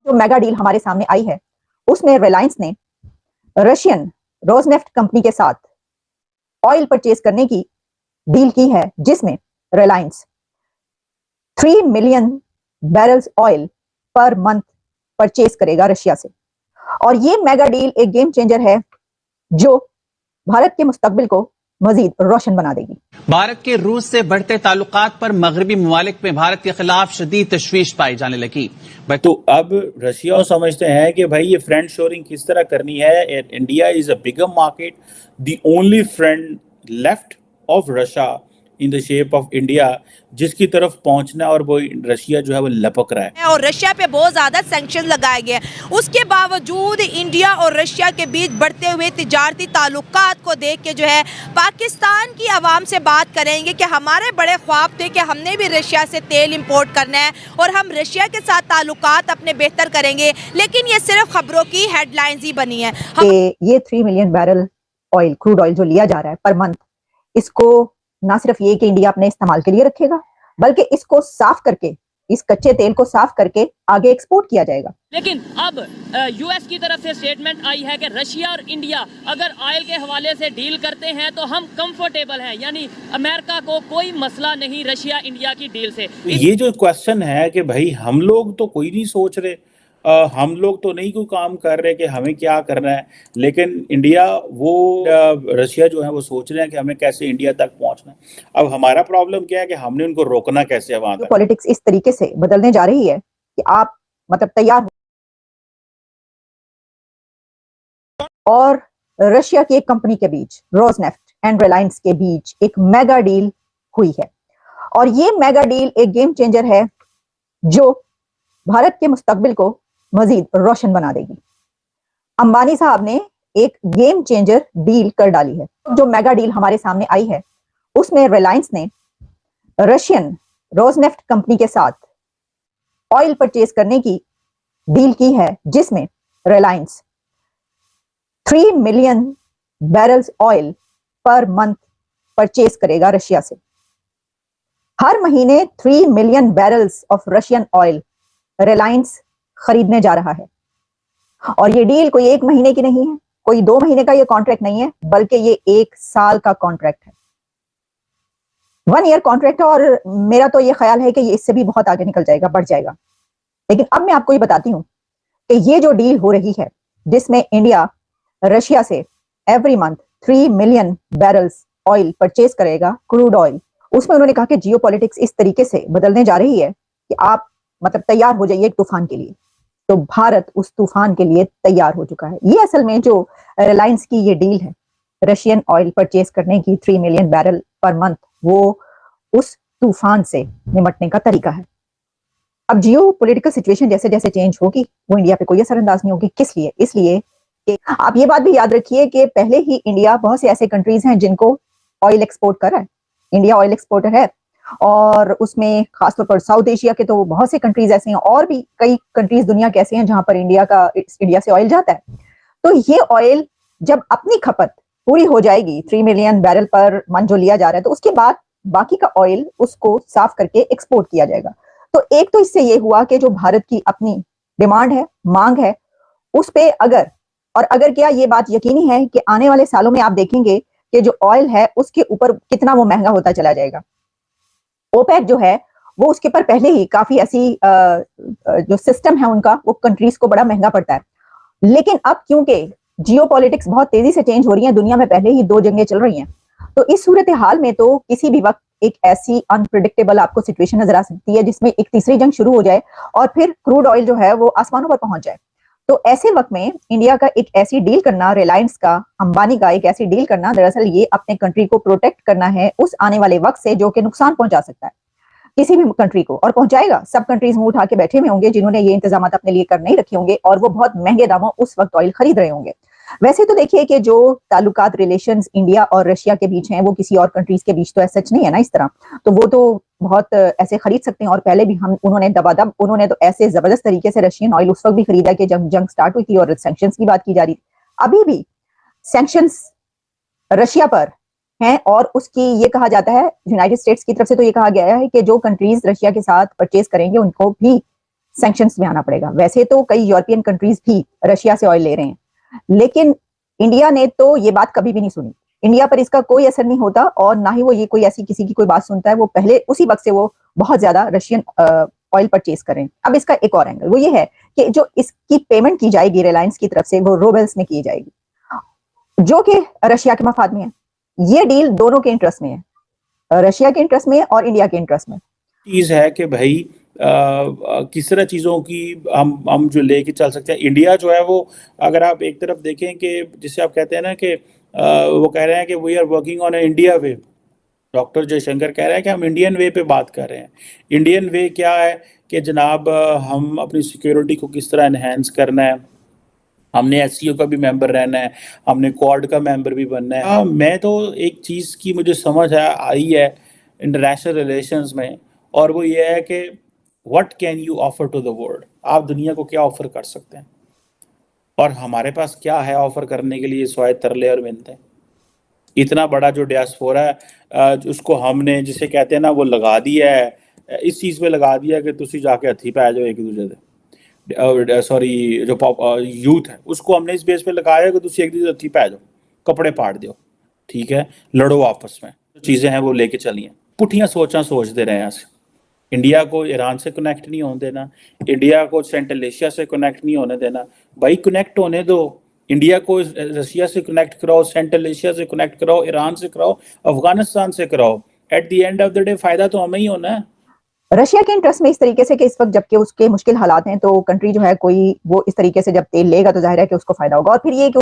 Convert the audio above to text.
जो mega deal हमारे सामने आई है उसमें रिलायंस ने रशियन रोजनेफ्ट कंपनी के साथ ऑयल परचेज करने की डील की है, जिसमें Reliance 3 million barrels oil per month purchase करेगा रशिया से। और ये मेगा डील एक गेम चेंजर है जो भारत के मुस्तकबिल को मजीद रोशन बना देगी। भारत के रूस से बढ़ते ताल्लुकात पर मगरबी ममालिक में भारत के खिलाफ शदीद तशवीश पाई जाने लगी। तो अब रशिया समझते हैं कि भाई ये फ्रेंड शोरिंग किस तरह करनी है। India is a bigger market, the only friend left of Russia in the shape of India, जिसकी तरफ पहुंचना है, और वो रशिया जो है वो लपक रहा है। और रशिया पे बहुत ज्यादा सैंक्शन लगाए गए, उसके बावजूद इंडिया और रशिया के बीच बढ़ते हुए तिजारती ताल्लुकात को देख के जो है पाकिस्तान की आवाम से बात करेंगे कि हमारे बड़े ख्वाब थे कि हमने भी रशिया से तेल इंपोर्ट करना है और हम रशिया के साथ ताल्लुकात अपने बेहतर करेंगे, लेकिन ये सिर्फ खबरों की हेडलाइंस ही बनी है। ये 3 million barrel oil, crude oil जो लिया जा रहा है पर मंथ, इसको ना सिर्फ ये कि इंडिया अपने इस्तेमाल के लिए रखेगा, बल्कि इसको साफ करके, इस कच्चे तेल को साफ करके आगे एक्सपोर्ट किया जाएगा। लेकिन अब यूएस की तरफ से स्टेटमेंट आई है कि रशिया और इंडिया अगर ऑयल के हवाले से डील करते हैं तो हम कंफर्टेबल हैं, यानी अमेरिका को कोई मसला नहीं रशिया इंडिया की डील से। ये जो क्वेश्चन है कि भाई हम लोग तो कोई नहीं सोच रहे, हम लोग तो नहीं कोई काम कर रहे कि हमें क्या करना है, लेकिन इंडिया वो रशिया जो है वो सोच रहे हैं कि हमें कैसे इंडिया तक पहुंचना है। अब हमारा प्रॉब्लम क्या है कि हमने उनको रोकना कैसे है वहां तक। पॉलिटिक्स इस तरीके से बदलने जा रही है कि आप मतलब तैयार हो। और रशिया की एक कंपनी के बीच, रोजनेफ्ट एंड रिलायंस के बीच एक मेगा डील हुई है, और ये मेगा डील एक गेम चेंजर है जो भारत के मुस्तकबिल को मजीद रोशन बना देगी। अंबानी साहब ने एक गेम चेंजर डील कर डाली है। जो मेगा डील हमारे सामने आई है उसमें रिलायंस ने रशियन रोजनेफ्ट कंपनी के साथ ऑयल परचेज करने की डील की है, जिसमें Reliance 3 million barrels oil per month purchase करेगा रशिया से। हर महीने 3 million barrels of Russian oil Reliance खरीदने जा रहा है। और ये डील कोई 1 महीने की नहीं है, कोई 2 महीने का ये कॉन्ट्रैक्ट नहीं है, बल्कि ये 1 साल का कॉन्ट्रैक्ट है, 1 ईयर कॉन्ट्रैक्ट है। और मेरा तो ये ख्याल है कि ये इससे भी बहुत आगे निकल जाएगा, बढ़ जाएगा। लेकिन अब मैं आपको ये बताती हूँ कि ये जो डील हो रही है जिसमें इंडिया रशिया से every month 3 million barrels oil purchase करेगा, क्रूड ऑयल, उसमें उन्होंने कहा कि जियोपॉलिटिक्स इस तरीके से बदलने जा रही है कि आप मतलब तैयार हो जाइए एक तूफान के लिए। तो भारत उस तूफान के लिए तैयार हो चुका है। ये असल में जो रिलायंस की ये डील है रशियन ऑयल परचेज करने की 3 मिलियन बैरल पर मंथ, वो उस तूफान से निपटने का तरीका है। अब जियो पॉलिटिकल सिचुएशन जैसे जैसे चेंज होगी वो इंडिया पे कोई असरअंदाज नहीं होगी। किस लिए? इसलिए कि आप ये बात भी याद रखिए कि पहले ही इंडिया बहुत से ऐसे कंट्रीज हैं जिनको ऑयल एक्सपोर्ट कर रहा है। इंडिया ऑयल एक्सपोर्टर है, और उसमें खासतौर पर साउथ एशिया के तो बहुत से कंट्रीज ऐसे हैं, और भी कई कंट्रीज दुनिया के ऐसे हैं जहां पर इंडिया से ऑयल जाता है। तो ये ऑयल जब अपनी खपत पूरी हो जाएगी 3 मिलियन बैरल पर मंथ जो लिया जा रहा है, तो उसके बाद बाकी का ऑयल उसको साफ करके एक्सपोर्ट किया जाएगा। तो एक तो इससे ये हुआ कि जो भारत की अपनी डिमांड है, मांग है, उस पे अगर क्या ये बात यकीनी है कि आने वाले सालों में आप देखेंगे कि जो ऑयल है उसके ऊपर कितना वो महंगा होता चला जाएगा। ओपेक जो है वो उसके ऊपर पहले ही काफी ऐसी जो सिस्टम है उनका, वो कंट्रीज को बड़ा महंगा पड़ता है। लेकिन अब क्योंकि जियोपॉलिटिक्स बहुत तेजी से चेंज हो रही है, दुनिया में पहले ही 2 जंगें चल रही हैं, तो इस सूरत हाल में तो किसी भी वक्त एक ऐसी अनप्रिडिक्टेबल आपको सिचुएशन नजर आ सकती है जिसमें एक तीसरी जंग शुरू हो जाए और फिर क्रूड ऑयल जो है वो आसमानों पर पहुंच जाए। तो ऐसे वक्त में इंडिया का एक ऐसी डील करना, रिलायंस का, अंबानी का एक ऐसी डील करना, दरअसल ये अपने कंट्री को प्रोटेक्ट करना है उस आने वाले वक्त से जो कि नुकसान पहुंचा सकता है किसी भी कंट्री को, और पहुंचाएगा। सब कंट्रीज मुंह उठा के बैठे हुए होंगे जिन्होंने ये इंतजाम अपने लिए कर नहीं रखे होंगे, और वो बहुत महंगे दामों उस वक्त ऑयल खरीद रहे होंगे। वैसे तो देखिए कि जो ताल्लुकात रिलेशंस इंडिया और रशिया के बीच हैं वो किसी और कंट्रीज के बीच तो ऐसा सच नहीं है ना इस तरह, तो वो तो बहुत ऐसे खरीद सकते हैं। और पहले भी उन्होंने तो ऐसे जबरदस्त तरीके से रशियन ऑयल उस वक्त भी खरीदा कि जब जंग स्टार्ट हुई थी और सैंक्शंस की बात की जा रही थी। अभी भी सैंक्शंस रशिया पर हैं, और उसकी ये कहा जाता है यूनाइटेड स्टेट्स की तरफ से तो ये कहा गया है कि जो कंट्रीज रशिया के साथ परचेज करेंगे उनको भी सैंक्शंस में आना पड़ेगा। वैसे तो कई यूरोपियन कंट्रीज भी रशिया से ऑयल ले रहे हैं, लेकिन इंडिया ने तो ये बात कभी भी नहीं सुनी। इंडिया पर इसका कोई असर नहीं होता और ना ही वो ये कोई ऐसी किसी की कोई बात सुनता है। वो पहले उसी वक्त से वो बहुत ज्यादा रशियन ऑयल परचेज कर रहे हैं। अब इसका एक और एंगल वो ये है कि जो इसकी पेमेंट की जाएगी रिलायंस की तरफ से वो रूबल्स में की जाएगी, जो कि रशिया के मफाद में है। ये डील दोनों के इंटरेस्ट में है, रशिया के इंटरेस्ट में है और इंडिया के इंटरेस्ट में। चीज है कि भाई किस तरह चीज़ों की हम जो लेके चल सकते हैं। इंडिया जो है वो, अगर आप एक तरफ देखें कि जिसे आप कहते हैं ना कि वो कह रहे हैं कि we are working on India way, doctor Jaishankar कह रहे हैं कि हम इंडियन वे पे बात कर रहे हैं। इंडियन वे क्या है कि जनाब हम अपनी सिक्योरिटी को किस तरह इन्हेंस करना है, हमने एससीओ का भी मेंबर रहना है, हमने क्वाड का मेंबर भी बनना है। हाँ, मैं तो एक चीज़ की मुझे समझ आई है इंटरनेशनल रिलेशंस में, और वो ये है कि what can you offer to the world, आप दुनिया को क्या ऑफर कर सकते हैं, और हमारे पास क्या है ऑफर करने के लिए सिवाय तरले और मिन्नतें। इतना बड़ा जो डियास्पोरा है उसको हमने जिसे कहते हैं ना वो लगा दिया है, इस चीज़ पे लगा दिया कि तुसी जाके हथी पै जाओ एक दूसरे दे, सॉरी जो यूथ है उसको हमने इस बेस पे लगाया कि तुसी एक दूसरे हथी पै जाओ, कपड़े पाड़ दो, ठीक है, लड़ो आपस में। जो चीज़ें हैं वो लेके चलिए, पुठियाँ सोचा सोचते रहे हैं। इंडिया को ईरान से कनेक्ट नहीं होने देना, इंडिया को सेंट्रल एशिया से कनेक्ट नहीं होने देना। भाई कनेक्ट होने दो, इंडिया को रशिया से कनेक्ट कराओ, सेंट्रल एशिया से कनेक्ट कराओ, ईरान से कराओ, अफगानिस्तान से कराओ। At the end of the day फायदा तो हमें ही होना है। रशिया के इंटरेस्ट में इस तरीके से कि इस वक्त जबकि उसके मुश्किल हालात हैं तो कंट्री जो है कोई वो इस तरीके से जब तेल लेगा तो जाहिर है कि उसको फायदा होगा। और फिर ये कि